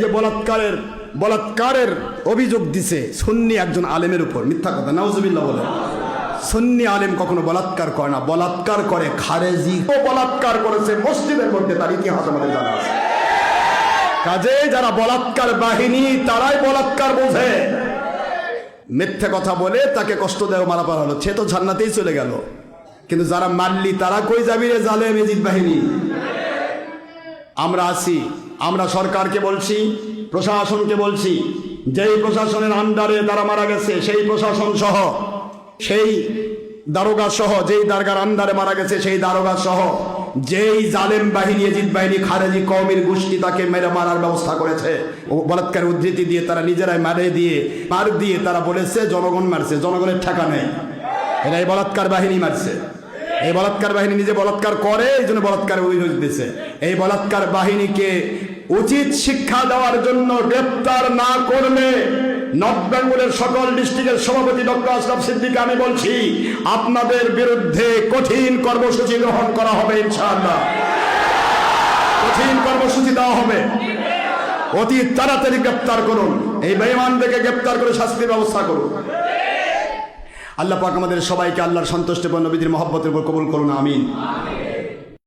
যে বলাৎকারের অভিযোগ দিছে সুন্নি একজন আলেমের উপর, মিথ্যা কথা, নাউজুবিল্লাহ বলে। সুন্নি আলেম কখনো বলাৎকার করে না, বলাৎকার করে খারেজি। ও বলাৎকার করেছে মসজিদের মধ্যে, তার ইতিহাস আমাদের জানা আছে। কাজে যারা বলাৎকার বাহিনী তারাই বলাৎকার বোঝে। মিথ্যা কথা বলে তাকে কষ্ট দেওয়া মারা পার হলো, সে তো জান্নাতেই চলে গেল। কিন্তু যারা মারলি তারা কই যাবি রে জালেম এজিদ বাহিনী। আমরা আছি, আমরা সরকারকে বলছি, প্রশাসনকে বলছি, যেই প্রশাসনের আন্ডারে তারা মারা গেছে সেই প্রশাসন সহ, সেই দারোগা সহ, যেই দারোগার আন্ডারে মারা গেছে সেই দারোগা সহ যেই জালেম বাহিনী এজিদ বাহিনী খারেজি কওমের গোষ্ঠী তাকে মেরে মারার ব্যবস্থা করেছে, ও বলাৎকার উদ্ধৃতি দিয়ে তারা নিজেরাই মার দিয়ে তারা বলেছে জনগণ মারছে, জনগণের ঠেকা নেই, এরা এই বলাৎকার বাহিনী মারছে। এই বলাৎকার বাহিনী নিজে বলাৎকার করে, এই জন্য বলাৎকার অভিযোগ দিচ্ছে। এই বলাৎকার বাহিনীকে উচিত শিক্ষা দেওয়ার জন্য গ্রেপ্তার না করলে নর্থ বেঙ্গলের সকল ডিস্ট্রিক্টের সভাপতি ডক্টর আশরাফ সিদ্দিকী আমি বলছি, আপনাদের বিরুদ্ধে কঠিন কর্মসূচি গ্রহণ করা হবে ইনশাআল্লাহ। কঠিন কর্মসূচি দেওয়া হবে। অতি তাড়াতাড়ি গ্রেপ্তার করুন, এই বেঈমানদেরকে গ্রেপ্তার করে শাস্তির ব্যবস্থা করুন। আল্লাহ পাক আমাদের সবাইকে আল্লাহর সন্তুষ্টিপূর্ণ নবীর মহব্বতের উপর কবুল করুন, আমিন।